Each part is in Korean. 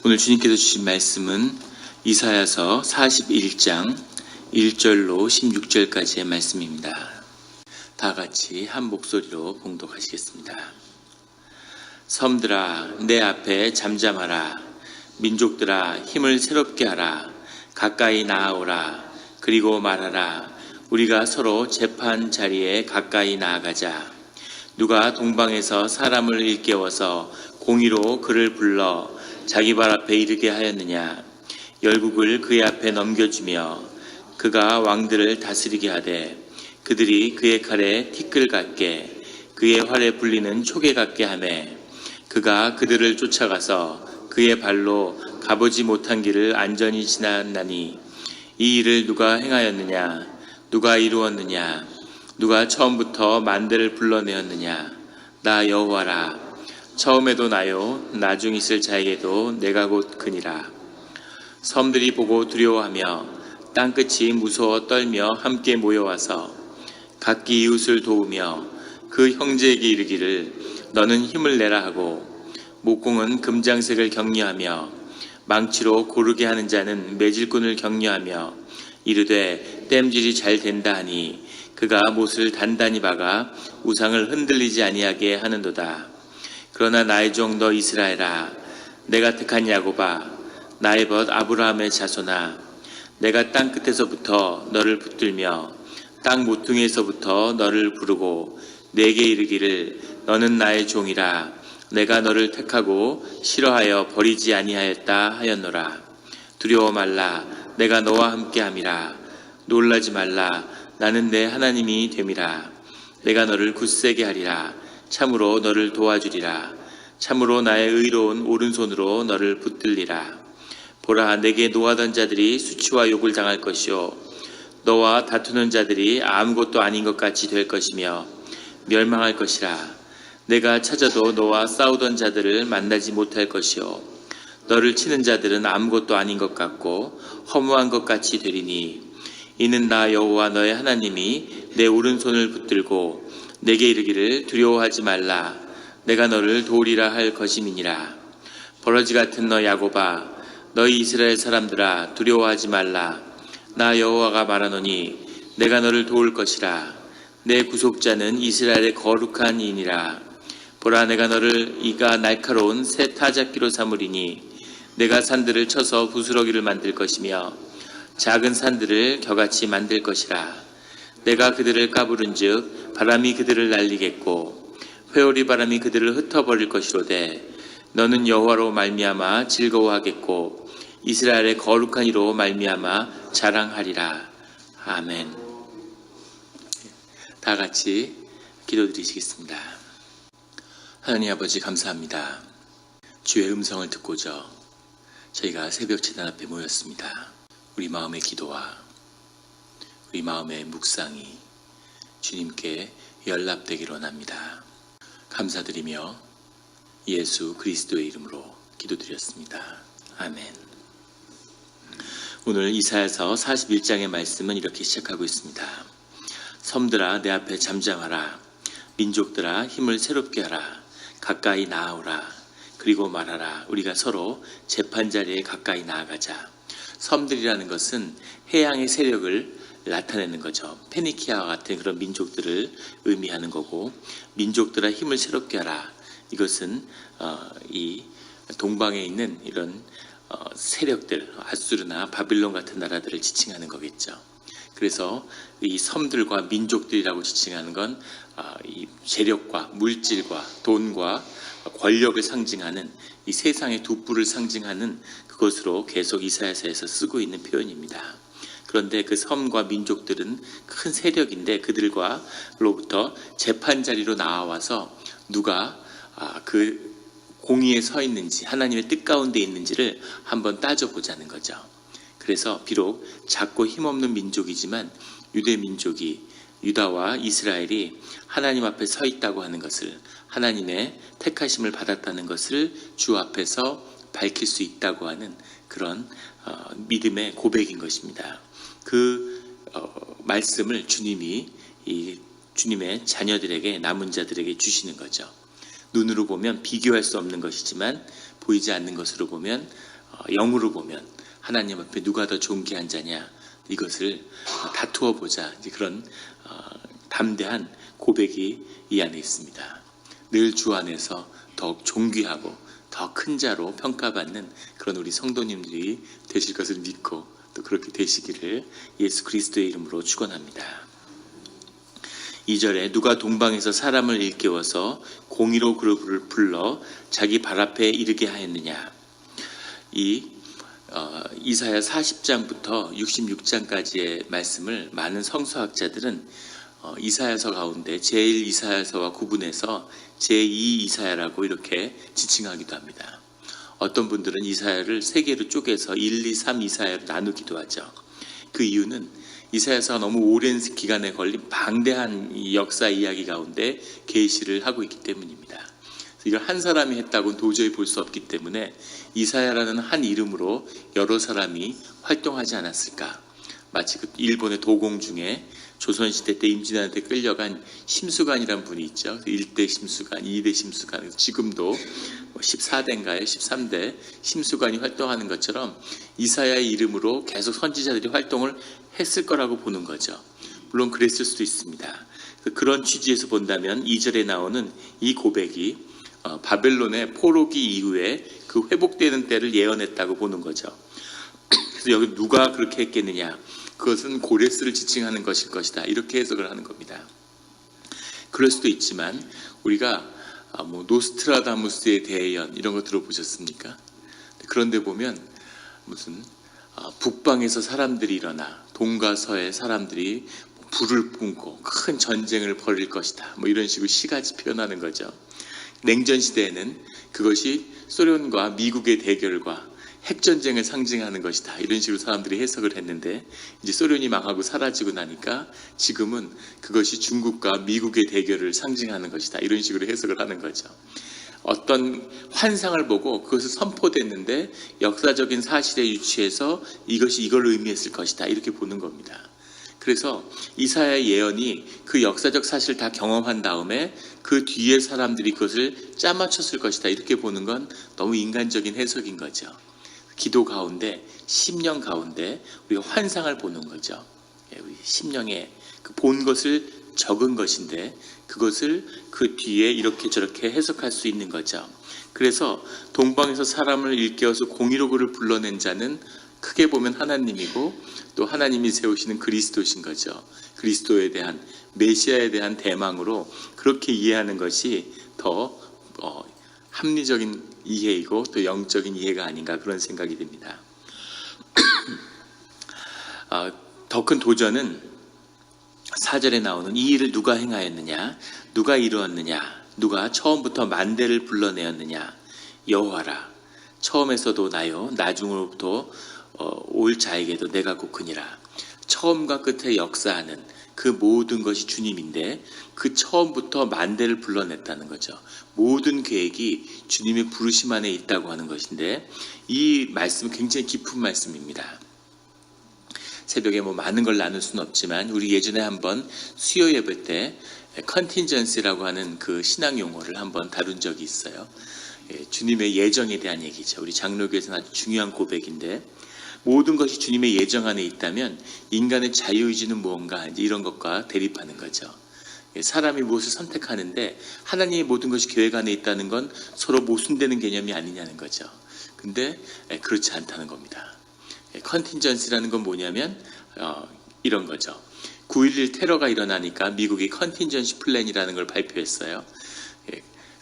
오늘 주님께서 주신 말씀은 이사야서 41장 1절로 16절까지의 말씀입니다. 다 같이 한 목소리로 봉독하시겠습니다. 섬들아 내 앞에 잠잠하라. 민족들아 힘을 새롭게 하라. 가까이 나아오라. 그리고 말하라. 우리가 서로 재판 자리에 가까이 나아가자. 누가 동방에서 사람을 일깨워서 공의로 그를 불러 자기 발 앞에 이르게 하였느냐. 열국을 그의 앞에 넘겨주며 그가 왕들을 다스리게 하되 그들이 그의 칼에 티끌 같게 그의 활에 불리는 촉에 같게 하매 그가 그들을 쫓아가서 그의 발로 가보지 못한 길을 안전히 지나나니 이 일을 누가 행하였느냐. 누가 이루었느냐. 누가 처음부터 만대를 불러내었느냐. 나 여호와라. 처음에도 나요 나중 있을 자에게도 내가 곧 그니라. 섬들이 보고 두려워하며 땅끝이 무서워 떨며 함께 모여와서 각기 이웃을 도우며 그 형제에게 이르기를 너는 힘을 내라 하고 목공은 금장색을 격려하며 망치로 고르게 하는 자는 매질꾼을 격려하며 이르되 땜질이 잘 된다 하니 그가 못을 단단히 박아 우상을 흔들리지 아니하게 하는도다. 그러나 나의 종 너 이스라엘아, 내가 택한 야곱아, 나의 벗 아브라함의 자손아, 내가 땅 끝에서부터 너를 붙들며 땅 모퉁이에서부터 너를 부르고 내게 이르기를 너는 나의 종이라. 내가 너를 택하고 싫어하여 버리지 아니하였다 하였노라. 두려워 말라. 내가 너와 함께함이라. 놀라지 말라. 나는 내 하나님이 됨이라. 내가 너를 굳세게 하리라. 참으로 너를 도와주리라. 참으로 나의 의로운 오른손으로 너를 붙들리라. 보라, 내게 노하던 자들이 수치와 욕을 당할 것이요 너와 다투는 자들이 아무것도 아닌 것 같이 될 것이며 멸망할 것이라. 내가 찾아도 너와 싸우던 자들을 만나지 못할 것이요 너를 치는 자들은 아무것도 아닌 것 같고 허무한 것 같이 되리니 이는 나 여호와 너의 하나님이 내 오른손을 붙들고 내게 이르기를 두려워하지 말라. 내가 너를 도우리라 할 것임이니라. 버러지 같은 너 야곱아, 너희 이스라엘 사람들아 두려워하지 말라. 나 여호와가 말하노니 내가 너를 도울 것이라. 내 구속자는 이스라엘의 거룩한 이니라. 보라, 내가 너를 이가 날카로운 새 타작기로 삼으리니 내가 산들을 쳐서 부스러기를 만들 것이며 작은 산들을 겨같이 만들 것이라. 내가 그들을 까부른즉 바람이 그들을 날리겠고 회오리 바람이 그들을 흩어버릴 것이로되 너는 여호와로 말미암아 즐거워하겠고 이스라엘의 거룩한 이로 말미암아 자랑하리라. 아멘. 다 같이 기도드리시겠습니다. 하나님 아버지 감사합니다. 주의 음성을 듣고자 저희가 새벽 제단 앞에 모였습니다. 우리 마음의 기도와 우리 마음의 묵상이 주님께 연락되기를 원합니다. 감사드리며 예수 그리스도의 이름으로 기도드렸습니다. 아멘. 오늘 이사야서 41장의 말씀은 이렇게 시작하고 있습니다. 섬들아 내 앞에 잠잠하라. 민족들아 힘을 새롭게 하라. 가까이 나아오라. 그리고 말하라. 우리가 서로 재판자리에 가까이 나아가자. 섬들이라는 것은 해양의 세력을 나타내는 거죠. 페니키아와 같은 그런 민족들을 의미하는 거고, 민족들아 힘을 새롭게 하라. 이것은 이 동방에 있는 이런 세력들, 아수르나 바빌론 같은 나라들을 지칭하는 거겠죠. 그래서 이 섬들과 민족들이라고 지칭하는 건 이 재력과 물질과 돈과 권력을 상징하는 이 세상의 돋불을 상징하는 그것으로 계속 이사야서에서 쓰고 있는 표현입니다. 그런데 그 섬과 민족들은 큰 세력인데 그들과로부터 재판자리로 나와서 누가 그 공의에 서 있는지 하나님의 뜻 가운데 있는지를 한번 따져보자는 거죠. 그래서 비록 작고 힘없는 민족이지만 유대 민족이 유다와 이스라엘이 하나님 앞에 서 있다고 하는 것을 하나님의 택하심을 받았다는 것을 주 앞에서 밝힐 수 있다고 하는 그런 믿음의 고백인 것입니다. 그 말씀을 주님이 이 주님의 자녀들에게 남은 자들에게 주시는 거죠. 눈으로 보면 비교할 수 없는 것이지만 보이지 않는 것으로 보면 영으로 보면 하나님 앞에 누가 더 존귀한 자냐, 이것을 다투어 보자, 그런 담대한 고백이 이 안에 있습니다. 늘 주 안에서 더욱 존귀하고 더 큰 자로 평가받는 그런 우리 성도님들이 되실 것을 믿고 또 그렇게 되시기를 예수 그리스도의 이름으로 축원합니다. 2절에 누가 동방에서 사람을 일깨워서 공의로 그를 불러 자기 발 앞에 이르게 하였느냐. 이 이사야 40장부터 66장까지의 말씀을 많은 성서학자들은 이사야서 가운데 제1 이사야서와 구분해서 제2 이사야라고 이렇게 지칭하기도 합니다. 어떤 분들은 이사야를 세 개로 쪼개서 1, 2, 3 이사야로 나누기도 하죠. 그 이유는 이사야서가 너무 오랜 기간에 걸린 방대한 이 역사 이야기 가운데 계시를 하고 있기 때문입니다. 이걸 한 사람이 했다고는 도저히 볼 수 없기 때문에 이사야라는 한 이름으로 여러 사람이 활동하지 않았을까. 마치 그 일본의 도공 중에 조선시대 때 임진왜란때 끌려간 심수관이라는 분이 있죠. 1대 심수관, 2대 심수관, 지금도 14대인가요? 13대 심수관이 활동하는 것처럼 이사야의 이름으로 계속 선지자들이 활동을 했을 거라고 보는 거죠. 물론 그랬을 수도 있습니다. 그런 취지에서 본다면 2절에 나오는 이 고백이 바벨론의 포로기 이후에 그 회복되는 때를 예언했다고 보는 거죠. 그래서 여기 누가 그렇게 했겠느냐? 그것은 고레스를 지칭하는 것일 것이다. 이렇게 해석을 하는 겁니다. 그럴 수도 있지만 우리가 노스트라다무스의 대예언 이런 거 들어보셨습니까? 그런데 보면 무슨 북방에서 사람들이 일어나 동과 서의 사람들이 불을 뿜고 큰 전쟁을 벌일 것이다. 이런 식으로 시같이 표현하는 거죠. 냉전 시대에는 그것이 소련과 미국의 대결과 핵전쟁을 상징하는 것이다. 이런 식으로 사람들이 해석을 했는데 이제 소련이 망하고 사라지고 나니까 지금은 그것이 중국과 미국의 대결을 상징하는 것이다. 이런 식으로 해석을 하는 거죠. 어떤 환상을 보고 그것을 선포됐는데 역사적인 사실에 유치해서 이것이 이걸 의미했을 것이다. 이렇게 보는 겁니다. 그래서 이사야의 예언이 그 역사적 사실을 다 경험한 다음에 그 뒤에 사람들이 그것을 짜맞췄을 것이다. 이렇게 보는 건 너무 인간적인 해석인 거죠. 기도 가운데, 심령 가운데 우리가 환상을 보는 거죠. 우리 심령에 그 본 것을 적은 것인데 그것을 그 뒤에 이렇게 저렇게 해석할 수 있는 거죠. 그래서 동방에서 사람을 일깨워서 공의로 그를 불러낸 자는 크게 보면 하나님이고 또 하나님이 세우시는 그리스도신 거죠. 그리스도에 대한 메시아에 대한 대망으로 그렇게 이해하는 것이 더 합리적인 이해이고 또 영적인 이해가 아닌가 그런 생각이 듭니다. 더 큰 도전은 4절에 나오는 이 일을 누가 행하였느냐, 누가 이루었느냐, 누가 처음부터 만대를 불러내었느냐. 여호와라. 처음에서도 나요, 나중으로부터 올 자에게도 내가 고크니라. 처음과 끝에 역사하는 그 모든 것이 주님인데 그 처음부터 만대를 불러냈다는 거죠. 모든 계획이 주님의 부르심 안에 있다고 하는 것인데 이 말씀은 굉장히 깊은 말씀입니다. 새벽에 많은 걸 나눌 수는 없지만 우리 예전에 한번 수요 예배 때 컨틴전시라고 하는 그 신앙 용어를 한번 다룬 적이 있어요. 주님의 예정에 대한 얘기죠. 우리 장로교에서는 아주 중요한 고백인데 모든 것이 주님의 예정 안에 있다면 인간의 자유의지는 무언가 이런 것과 대립하는 거죠. 사람이 무엇을 선택하는데 하나님의 모든 것이 계획 안에 있다는 건 서로 모순되는 개념이 아니냐는 거죠. 근데 그렇지 않다는 겁니다. 컨틴전시라는 건 뭐냐면 이런 거죠. 9.11 테러가 일어나니까 미국이 컨틴전시 플랜이라는 걸 발표했어요.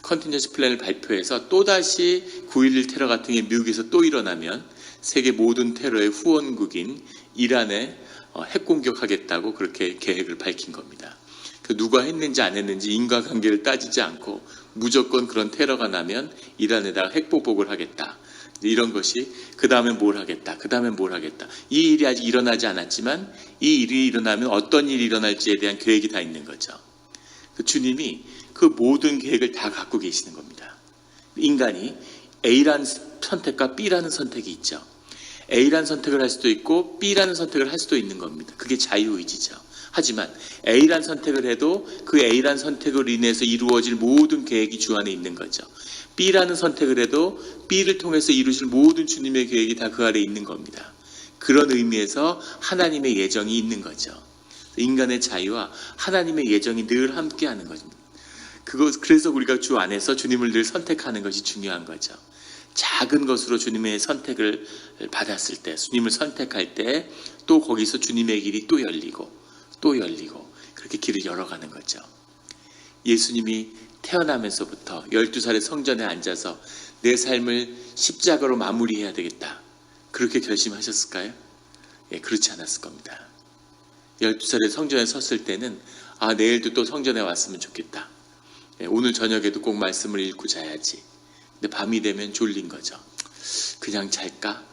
컨틴전시 플랜을 발표해서 또다시 9.11 테러 같은 게 미국에서 또 일어나면 세계 모든 테러의 후원국인 이란에 핵공격하겠다고 그렇게 계획을 밝힌 겁니다. 누가 했는지 안 했는지 인과관계를 따지지 않고 무조건 그런 테러가 나면 이란에다가 핵보복을 하겠다. 이런 것이 그 다음에 뭘 하겠다. 그 다음에 뭘 하겠다. 이 일이 아직 일어나지 않았지만 이 일이 일어나면 어떤 일이 일어날지에 대한 계획이 다 있는 거죠. 주님이 그 모든 계획을 다 갖고 계시는 겁니다. 인간이 A라는 선택과 B라는 선택이 있죠. A라는 선택을 할 수도 있고 B라는 선택을 할 수도 있는 겁니다. 그게 자유의지죠. 하지만 A라는 선택을 해도 그 A라는 선택으로 인해서 이루어질 모든 계획이 주 안에 있는 거죠. B라는 선택을 해도 B를 통해서 이루실 모든 주님의 계획이 다 그 아래에 있는 겁니다. 그런 의미에서 하나님의 예정이 있는 거죠. 인간의 자유와 하나님의 예정이 늘 함께하는 것입니다. 그래서 우리가 주 안에서 주님을 늘 선택하는 것이 중요한 거죠. 작은 것으로 주님의 선택을 받았을 때, 주님을 선택할 때 또 거기서 주님의 길이 또 열리고 또 열리고 그렇게 길을 열어가는 거죠. 예수님이 태어나면서부터 12살의 성전에 앉아서 내 삶을 십자가로 마무리해야 되겠다, 그렇게 결심하셨을까요? 예, 그렇지 않았을 겁니다. 12살의 성전에 섰을 때는 내일도 또 성전에 왔으면 좋겠다. 예, 오늘 저녁에도 꼭 말씀을 읽고 자야지. 근데 밤이 되면 졸린 거죠. 그냥 잘까?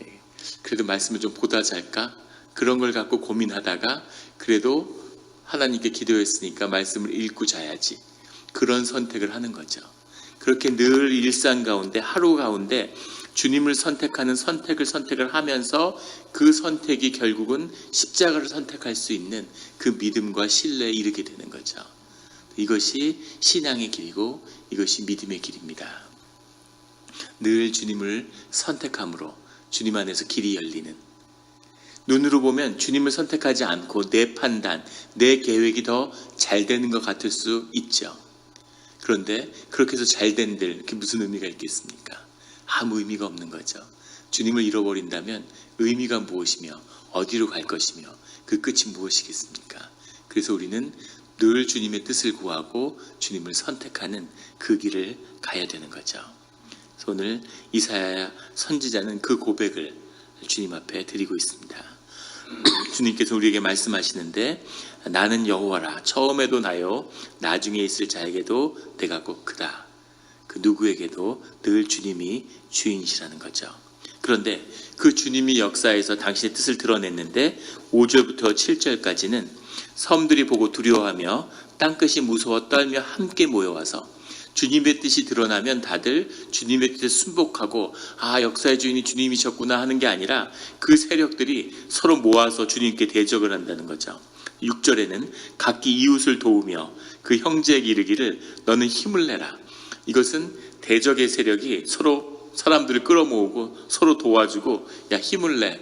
예, 그래도 말씀을 좀 보다 잘까? 그런 걸 갖고 고민하다가 그래도 하나님께 기도했으니까 말씀을 읽고 자야지. 그런 선택을 하는 거죠. 그렇게 늘 일상 가운데, 하루 가운데 주님을 선택하는 선택을 하면서 그 선택이 결국은 십자가를 선택할 수 있는 그 믿음과 신뢰에 이르게 되는 거죠. 이것이 신앙의 길이고 이것이 믿음의 길입니다. 늘 주님을 선택함으로 주님 안에서 길이 열리는, 눈으로 보면 주님을 선택하지 않고 내 판단, 내 계획이 더 잘 되는 것 같을 수 있죠. 그런데 그렇게 해서 잘 된들 그게 무슨 의미가 있겠습니까? 아무 의미가 없는 거죠. 주님을 잃어버린다면 의미가 무엇이며 어디로 갈 것이며 그 끝이 무엇이겠습니까? 그래서 우리는 늘 주님의 뜻을 구하고 주님을 선택하는 그 길을 가야 되는 거죠. 그래서 오늘 이사야 선지자는 그 고백을 주님 앞에 드리고 있습니다. 주님께서 우리에게 말씀하시는데, 나는 여호와라, 처음에도 나요, 나중에 있을 자에게도 내가 꼭 그다. 그 누구에게도 늘 주님이 주인이시라는 거죠. 그런데 그 주님이 역사에서 당신의 뜻을 드러냈는데 5절부터 7절까지는 섬들이 보고 두려워하며 땅끝이 무서워 떨며 함께 모여와서 주님의 뜻이 드러나면 다들 주님의 뜻에 순복하고 역사의 주인이 주님이셨구나 하는 게 아니라 그 세력들이 서로 모아서 주님께 대적을 한다는 거죠. 6절에는 각기 이웃을 도우며 그 형제에게 이르기를 너는 힘을 내라. 이것은 대적의 세력이 서로 사람들을 끌어모으고 서로 도와주고 야 힘을 내.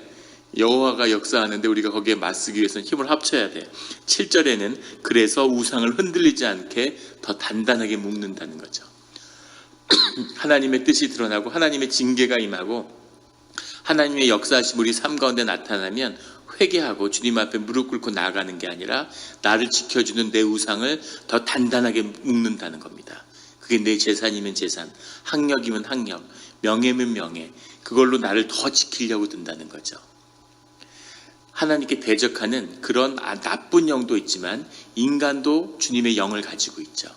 여호와가 역사하는데 우리가 거기에 맞서기 위해서는 힘을 합쳐야 돼. 7절에는 그래서 우상을 흔들리지 않게 더 단단하게 묶는다는 거죠. 하나님의 뜻이 드러나고 하나님의 징계가 임하고 하나님의 역사하심 우리 삶 가운데 나타나면 회개하고 주님 앞에 무릎 꿇고 나아가는 게 아니라 나를 지켜주는 내 우상을 더 단단하게 묶는다는 겁니다. 그게 내 재산이면 재산, 학력이면 학력, 명예면 명예, 그걸로 나를 더 지키려고 든다는 거죠. 하나님께 대적하는 그런 나쁜 영도 있지만 인간도 주님의 영을 가지고 있죠.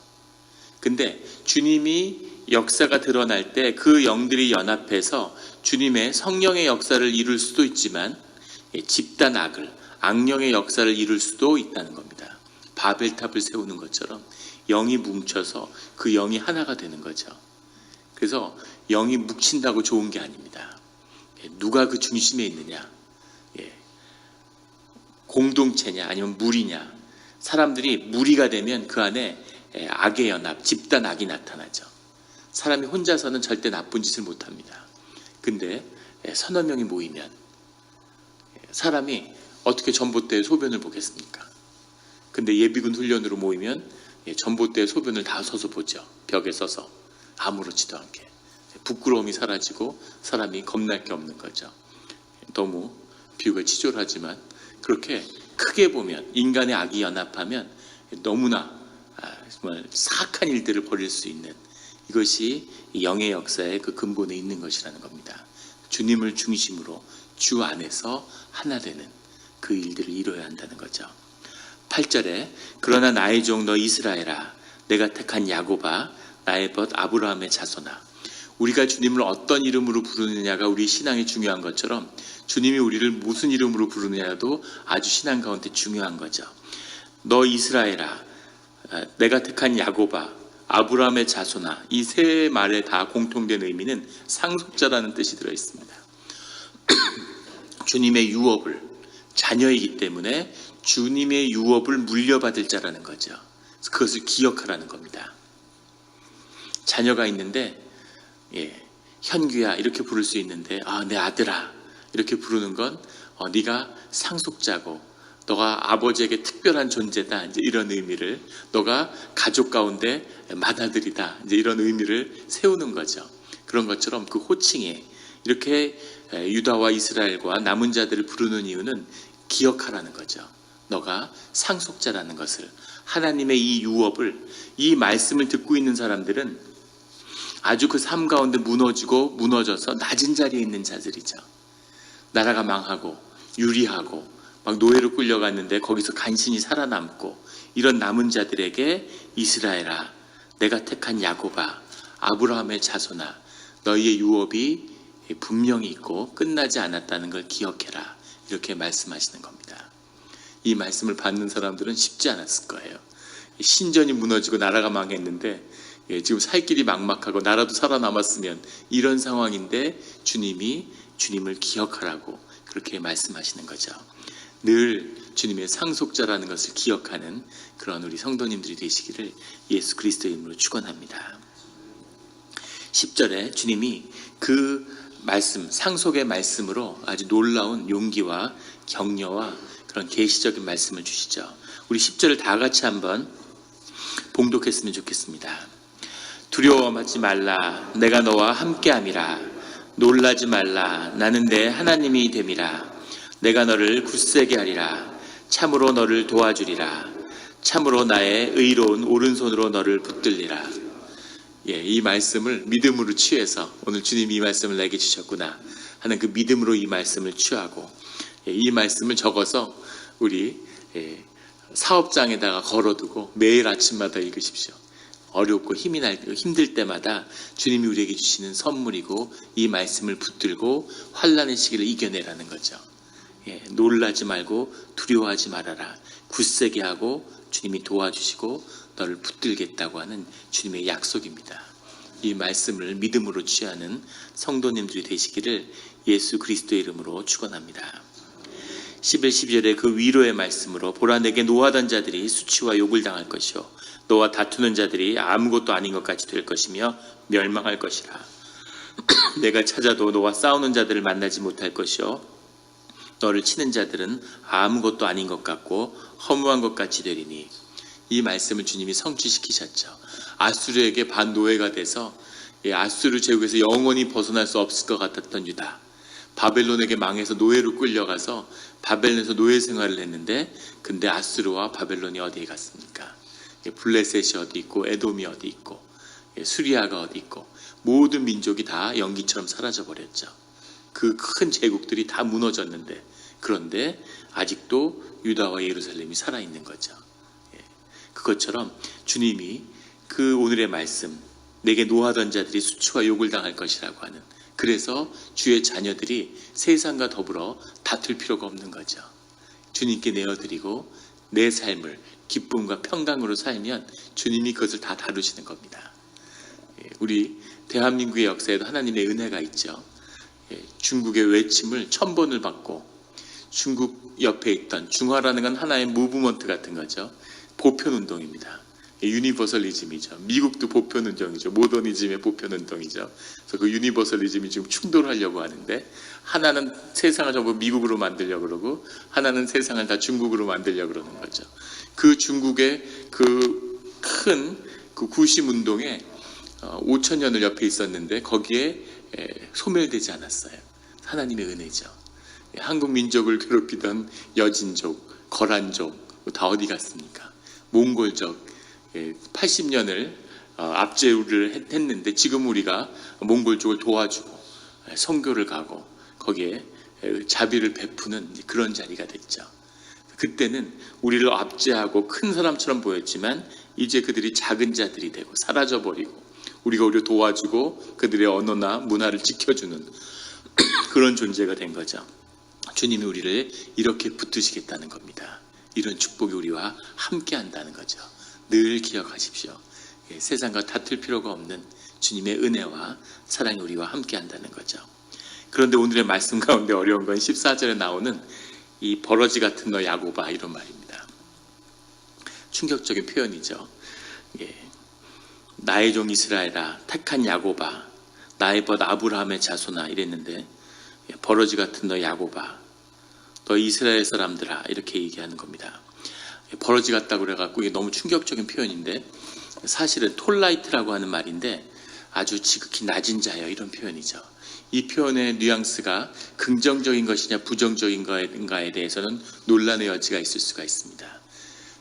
근데 주님이 역사가 드러날 때 그 영들이 연합해서 주님의 성령의 역사를 이룰 수도 있지만 집단 악령의 역사를 이룰 수도 있다는 겁니다. 바벨탑을 세우는 것처럼 영이 뭉쳐서 그 영이 하나가 되는 거죠. 그래서 영이 뭉친다고 좋은 게 아닙니다. 누가 그 중심에 있느냐, 공동체냐 아니면 무리냐. 사람들이 무리가 되면 그 안에 악의 연합, 집단 악이 나타나죠. 사람이 혼자서는 절대 나쁜 짓을 못합니다. 근데 서너 명이 모이면 사람이 어떻게 전봇대에 소변을 보겠습니까? 근데 예비군 훈련으로 모이면 전봇대에 소변을 다 서서 보죠. 벽에 서서 아무렇지도 않게. 부끄러움이 사라지고 사람이 겁날 게 없는 거죠. 너무 비유가 치졸하지만 그렇게 크게 보면 인간의 악이 연합하면 너무나 정말 사악한 일들을 벌일 수 있는, 이것이 영의 역사의 그 근본에 있는 것이라는 겁니다. 주님을 중심으로 주 안에서 하나 되는 그 일들을 이루어야 한다는 거죠. 8절에 그러나 나의 종 너 이스라엘아, 내가 택한 야곱아, 나의 벗 아브라함의 자손아. 우리가 주님을 어떤 이름으로 부르느냐가 우리 신앙이 중요한 것처럼 주님이 우리를 무슨 이름으로 부르느냐도 아주 신앙 가운데 중요한 거죠. 너 이스라엘아, 내가 택한 야곱아, 아브라함의 자손아. 이 세 말에 다 공통된 의미는 상속자라는 뜻이 들어있습니다. 주님의 유업을, 자녀이기 때문에 주님의 유업을 물려받을 자라는 거죠. 그것을 기억하라는 겁니다. 자녀가 있는데 현규야 이렇게 부를 수 있는데 내 아들아 이렇게 부르는 건 네가 상속자고 너가 아버지에게 특별한 존재다 이제 이런 의미를, 너가 가족 가운데 맏아들이다 이제 이런 의미를 세우는 거죠. 그런 것처럼 그 호칭에 이렇게 유다와 이스라엘과 남은 자들을 부르는 이유는 기억하라는 거죠. 너가 상속자라는 것을, 하나님의 이 유업을, 이 말씀을 듣고 있는 사람들은 아주 그 삶 가운데 무너지고 무너져서 낮은 자리에 있는 자들이죠. 나라가 망하고 유리하고 막 노예로 끌려갔는데 거기서 간신히 살아남고 이런 남은 자들에게 이스라엘아, 내가 택한 야곱아, 아브라함의 자손아, 너희의 유업이 분명히 있고 끝나지 않았다는 걸 기억해라 이렇게 말씀하시는 겁니다. 이 말씀을 받는 사람들은 쉽지 않았을 거예요. 신전이 무너지고 나라가 망했는데 지금 살 길이 막막하고 나라도 살아남았으면 이런 상황인데 주님을 기억하라고 그렇게 말씀하시는 거죠. 늘 주님의 상속자라는 것을 기억하는 그런 우리 성도님들이 되시기를 예수 그리스도의 이름으로 축원합니다. 10절에 주님이 그 말씀, 상속의 말씀으로 아주 놀라운 용기와 격려와 그런 계시적인 말씀을 주시죠. 우리 10절을 다 같이 한번 봉독했으면 좋겠습니다. 두려워하지 말라, 내가 너와 함께함이라. 놀라지 말라, 나는 내 하나님이 됨이라. 내가 너를 굳세게 하리라. 참으로 너를 도와주리라. 참으로 나의 의로운 오른손으로 너를 붙들리라. 이 말씀을 믿음으로 취해서 오늘 주님이 이 말씀을 내게 주셨구나 하는 그 믿음으로 이 말씀을 취하고 이 말씀을 적어서 우리 사업장에다가 걸어두고 매일 아침마다 읽으십시오. 어렵고 힘들 때마다 주님이 우리에게 주시는 선물이고 이 말씀을 붙들고 환난의 시기를 이겨내라는 거죠. 놀라지 말고 두려워하지 말아라. 굳세게 하고 주님이 도와주시고 너를 붙들겠다고 하는 주님의 약속입니다. 이 말씀을 믿음으로 취하는 성도님들이 되시기를 예수 그리스도의 이름으로 축원합니다. 11, 12절에 그 위로의 말씀으로 보라, 내게 노하던 자들이 수치와 욕을 당할 것이요 너와 다투는 자들이 아무것도 아닌 것 같이 될 것이며 멸망할 것이라. 내가 찾아도 너와 싸우는 자들을 만나지 못할 것이요 너를 치는 자들은 아무것도 아닌 것 같고 허무한 것 같이 되리니. 이 말씀을 주님이 성취시키셨죠. 아수르에게 반노예가 돼서 아수르 제국에서 영원히 벗어날 수 없을 것 같았던 유다, 바벨론에게 망해서 노예로 끌려가서 바벨론에서 노예 생활을 했는데, 근데 아수르와 바벨론이 어디에 갔습니까? 블레셋이 어디 있고 에돔이 어디 있고 수리아가 어디 있고 모든 민족이 다 연기처럼 사라져버렸죠. 그 큰 제국들이 다 무너졌는데, 그런데 아직도 유다와 예루살렘이 살아있는 거죠. 그것처럼 주님이 그 오늘의 말씀, 내게 노하던 자들이 수치와 욕을 당할 것이라고 하는, 그래서 주의 자녀들이 세상과 더불어 다툴 필요가 없는 거죠. 주님께 내어드리고 내 삶을 기쁨과 평강으로 살면 주님이 그것을 다 다루시는 겁니다. 우리 대한민국의 역사에도 하나님의 은혜가 있죠. 중국의 외침을 1000번을 받고 중국 옆에 있던 중화라는 건 하나의 무브먼트 같은 거죠. 보편운동입니다. 유니버설리즘이죠. 미국도 보편운동이죠. 모더니즘의 보편운동이죠. 그래서 그 유니버설리즘이 지금 충돌하려고 하는데, 하나는 세상을 전부 미국으로 만들려고 그러고 하나는 세상을 다 중국으로 만들려고 그러는 거죠. 그 중국의 그 큰 그 구심운동에 5000년을 옆에 있었는데 거기에 소멸되지 않았어요. 하나님의 은혜죠. 한국 민족을 괴롭히던 여진족, 거란족 다 어디 갔습니까? 몽골족 80년을 압제를 했는데 지금 우리가 몽골족을 도와주고 선교를 가고 거기에 자비를 베푸는 그런 자리가 됐죠. 그때는 우리를 압제하고 큰 사람처럼 보였지만 이제 그들이 작은 자들이 되고 사라져버리고 우리가 오히려 도와주고 그들의 언어나 문화를 지켜주는 그런 존재가 된 거죠. 주님이 우리를 이렇게 붙드시겠다는 겁니다. 이런 축복이 우리와 함께 한다는 거죠. 늘 기억하십시오. 세상과 다툴 필요가 없는 주님의 은혜와 사랑이 우리와 함께 한다는 거죠. 그런데 오늘의 말씀 가운데 어려운 건 14절에 나오는 이 버러지 같은 너 야곱아, 이런 말입니다. 충격적인 표현이죠. 나의 종 이스라엘아, 택한 야곱아, 나의 벗 아브라함의 자손아 이랬는데, 버러지 같은 너 야곱아, 너 이스라엘 사람들아, 이렇게 얘기하는 겁니다. 버러지 같다고 그래갖고 이게 너무 충격적인 표현인데, 사실은 톨라이트라고 하는 말인데 아주 지극히 낮은 자여, 이런 표현이죠. 이 표현의 뉘앙스가 긍정적인 것이냐 부정적인 것인가에 대해서는 논란의 여지가 있을 수가 있습니다.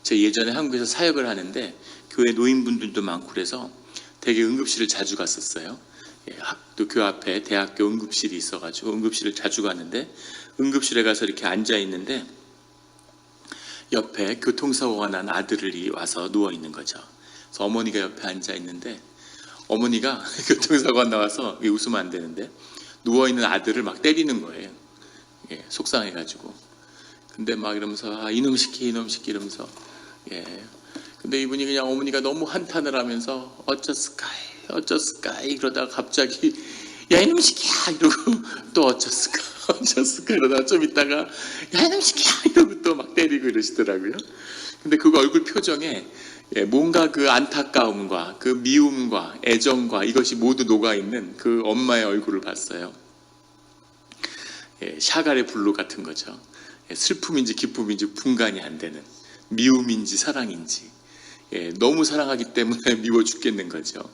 제가 예전에 한국에서 사역을 하는데 교회 노인분들도 많고 그래서 되게 응급실을 자주 갔었어요. 또 교회 앞에 대학교 응급실이 있어가지고 응급실을 자주 갔는데, 응급실에 가서 이렇게 앉아 있는데 옆에 교통사고가 난 아들이 와서 누워 있는 거죠. 그래서 어머니가 옆에 앉아 있는데, 어머니가 교통사고가 나와서, 웃으면 안 되는데, 누워 있는 아들을 막 때리는 거예요. 속상해가지고. 근데 막 이러면서 이놈 시키 이러면서. 근데 이분이 그냥, 어머니가 너무 한탄을 하면서 어쩌스까이 그러다가 갑자기 야 이놈 시키야 이러고 또 어쩌스까 이러다가 좀 있다가 야 이놈 시키야 이러고 또 막 때리고 이러시더라고요. 근데 그 얼굴 표정에 뭔가 그 안타까움과 그 미움과 애정과 이것이 모두 녹아있는 그 엄마의 얼굴을 봤어요. 샤갈의 블루 같은 거죠. 슬픔인지 기쁨인지 분간이 안 되는, 미움인지 사랑인지, 너무 사랑하기 때문에 미워 죽겠는 거죠.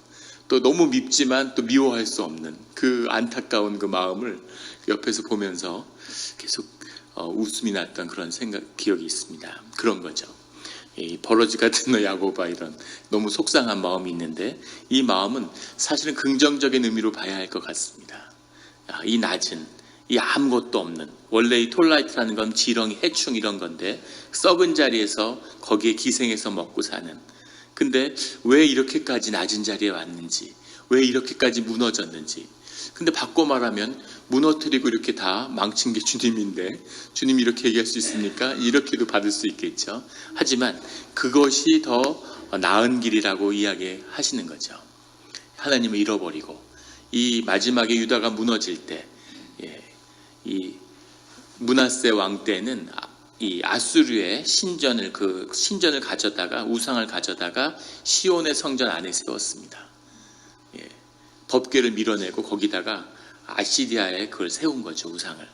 또 너무 밉지만 또 미워할 수 없는 그 안타까운 그 마음을 옆에서 보면서 계속 웃음이 났던 그런 기억이 있습니다. 그런 거죠. 버러지 같은 너 야곱아, 이런 너무 속상한 마음이 있는데, 이 마음은 사실은 긍정적인 의미로 봐야 할 것 같습니다. 이 낮은, 이 아무것도 없는, 원래 이 톨라이트라는 건 지렁이, 해충 이런 건데 썩은 자리에서 거기에 기생해서 먹고 사는, 근데 왜 이렇게까지 낮은 자리에 왔는지, 왜 이렇게까지 무너졌는지. 근데 바꿔 말하면 무너뜨리고 이렇게 다 망친 게 주님인데, 주님이 이렇게 얘기할 수 있습니까? 이렇게도 받을 수 있겠죠. 하지만 그것이 더 나은 길이라고 이야기하시는 거죠. 하나님을 잃어버리고 이 마지막에 유다가 무너질 때, 이 므낫세 왕 때는 이 아수르의 신전을 가져다가, 우상을 가져다가 시온의 성전 안에 세웠습니다. 법궤를 밀어내고 거기다가 아시리아에 그걸 세운 거죠, 우상을.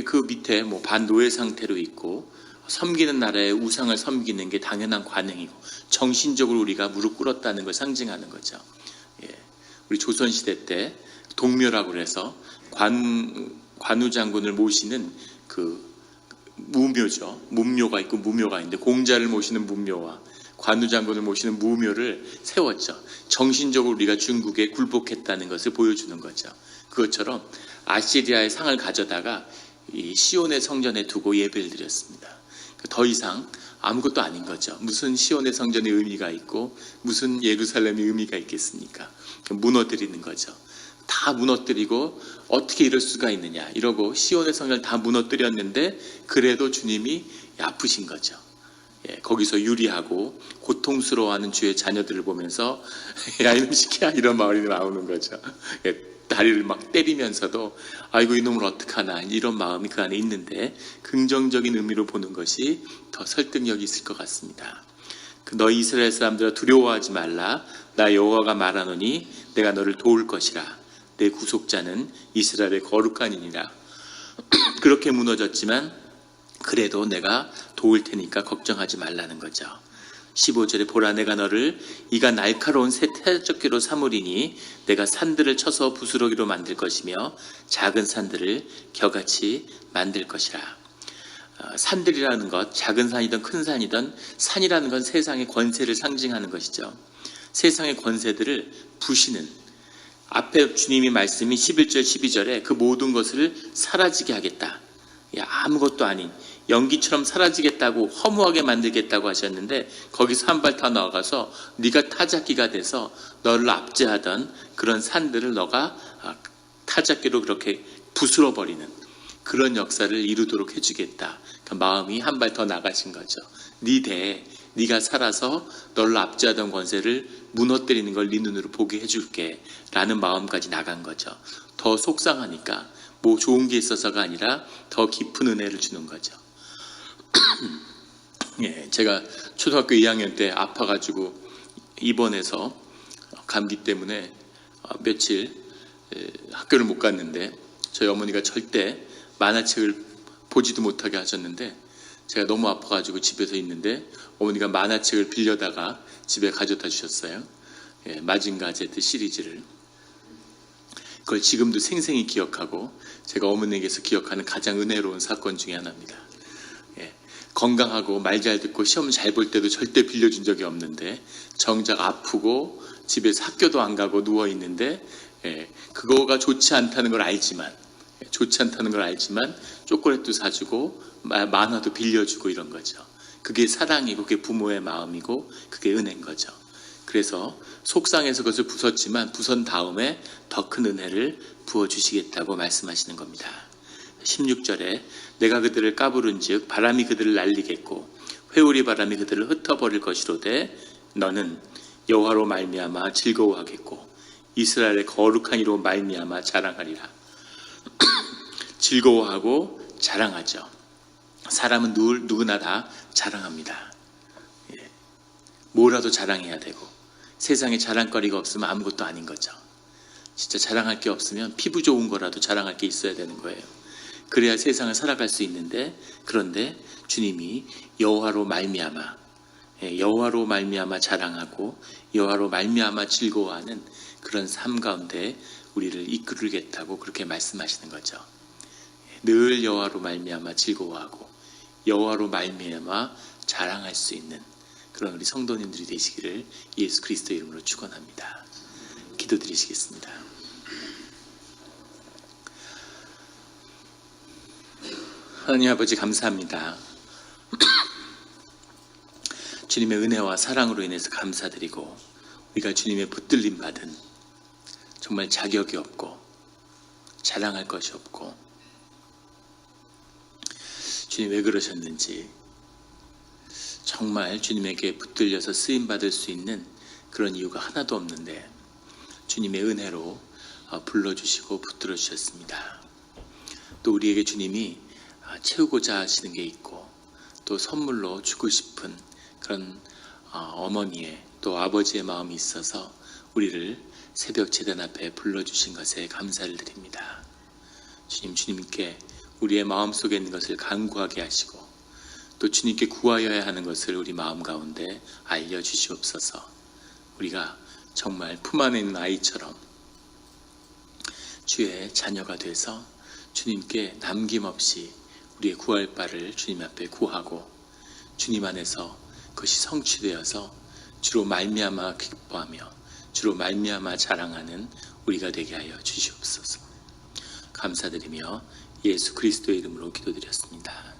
그 밑에 뭐 반노예 상태로 있고, 섬기는 나라의 우상을 섬기는 게 당연한 관행이고, 정신적으로 우리가 무릎 꿇었다는 걸 상징하는 거죠. 우리 조선시대 때 동묘라고 해서 관우 장군을 모시는 그 무묘죠. 문묘가 있고 무묘가 있는데, 공자를 모시는 문묘와 관우 장군을 모시는 무묘를 세웠죠. 정신적으로 우리가 중국에 굴복했다는 것을 보여주는 거죠. 그것처럼 아시리아의 상을 가져다가 이 시온의 성전에 두고 예배를 드렸습니다. 더 이상 아무것도 아닌 거죠. 무슨 시온의 성전의 의미가 있고 무슨 예루살렘의 의미가 있겠습니까? 무너뜨리는 거죠. 다 무너뜨리고 어떻게 이럴 수가 있느냐 이러고 시온의 성전을 다 무너뜨렸는데, 그래도 주님이 아프신 거죠. 거기서 유리하고 고통스러워하는 주의 자녀들을 보면서 야 이놈 시키야, 이런 말이 나오는 거죠. 다리를 막 때리면서도 아이고 이놈을 어떡하나, 이런 마음이 그 안에 있는데, 긍정적인 의미로 보는 것이 더 설득력이 있을 것 같습니다. 너희 이스라엘 사람들아 두려워하지 말라. 나 여호와가 말하노니 내가 너를 도울 것이라. 내 구속자는 이스라엘의 거룩한 이니라. 그렇게 무너졌지만 그래도 내가 도울 테니까 걱정하지 말라는 거죠. 15절에 보라, 내가 너를 이가 날카로운 새 태적기로 삼으리니 내가 산들을 쳐서 부스러기로 만들 것이며 작은 산들을 겨같이 만들 것이라. 산들이라는 것, 작은 산이든 큰 산이든, 산이라는 건 세상의 권세를 상징하는 것이죠. 세상의 권세들을 부시는, 앞에 주님이 말씀이 11절 12절에 그 모든 것을 사라지게 하겠다, 아무것도 아닌 연기처럼 사라지겠다고, 허무하게 만들겠다고 하셨는데, 거기서 한 발 더 나아가서 네가 타작기가 돼서 너를 압제하던 그런 산들을 너가 타작기로 그렇게 부스러버리는 그런 역사를 이루도록 해주겠다. 그 마음이 한 발 더 나가신 거죠. 네 대에 네가 살아서 너를 압제하던 권세를 무너뜨리는 걸 네 눈으로 보게 해줄게 라는 마음까지 나간 거죠. 더 속상하니까 뭐 좋은 게 있어서가 아니라 더 깊은 은혜를 주는 거죠. 제가 초등학교 2학년 때 아파가지고 입원해서 감기 때문에 며칠 학교를 못 갔는데 저희 어머니가 절대 만화책을 보지도 못하게 하셨는데 제가 너무 아파가지고 집에서 있는데 어머니가 만화책을 빌려다가 집에 가져다 주셨어요. 마징가 제트 시리즈를. 그걸 지금도 생생히 기억하고 제가 어머니에게서 기억하는 가장 은혜로운 사건 중에 하나입니다. 건강하고 말 잘 듣고 시험 잘 볼 때도 절대 빌려준 적이 없는데 정작 아프고 집에서 학교도 안 가고 누워있는데 그거가 좋지 않다는 걸 알지만 초콜릿도 사주고 만화도 빌려주고 이런 거죠. 그게 사랑이고 그게 부모의 마음이고 그게 은혜인 거죠. 그래서 속상해서 그것을 부쉈지만 부선 다음에 더 큰 은혜를 부어주시겠다고 말씀하시는 겁니다. 16절에 내가 그들을 까부른 즉 바람이 그들을 날리겠고 회오리 바람이 그들을 흩어버릴 것이로되 너는 여호와로 말미암아 즐거워하겠고 이스라엘의 거룩한 이로 말미암아 자랑하리라. 즐거워하고 자랑하죠. 사람은 누구나 다 자랑합니다. 뭐라도 자랑해야 되고 세상에 자랑거리가 없으면 아무것도 아닌 거죠. 진짜 자랑할 게 없으면 피부 좋은 거라도 자랑할 게 있어야 되는 거예요. 그래야 세상을 살아갈 수 있는데 그런데 주님이 여호와로 말미암아 자랑하고 여호와로 말미암아 즐거워하는 그런 삶 가운데 우리를 이끌겠다고 그렇게 말씀하시는 거죠. 늘 여호와로 말미암아 즐거워하고 여호와로 말미암아 자랑할 수 있는 그런 우리 성도님들이 되시기를 예수 그리스도 이름으로 축원합니다. 기도드리시겠습니다. 하나님 아버지 감사합니다. 주님의 은혜와 사랑으로 인해서 감사드리고 우리가 주님의 붙들림 받은 정말 자격이 없고 자랑할 것이 없고 주님 왜 그러셨는지 정말 주님에게 붙들려서 쓰임받을 수 있는 그런 이유가 하나도 없는데 주님의 은혜로 불러주시고 붙들어 주셨습니다. 또 우리에게 주님이 채우고자 하시는 게 있고 또 선물로 주고 싶은 그런 어머니의 또 아버지의 마음이 있어서 우리를 새벽 제단 앞에 불러주신 것에 감사를 드립니다. 주님께 우리의 마음속에 있는 것을 간구하게 하시고 또 주님께 구하여야 하는 것을 우리 마음 가운데 알려주시옵소서. 우리가 정말 품 안에 있는 아이처럼 주의 자녀가 돼서 주님께 남김없이 우리의 구할 바를 주님 앞에 구하고 주님 안에서 그것이 성취되어서 주로 말미암아 기뻐하며 주로 말미암아 자랑하는 우리가 되게 하여 주시옵소서. 감사드리며 예수 그리스도의 이름으로 기도드렸습니다.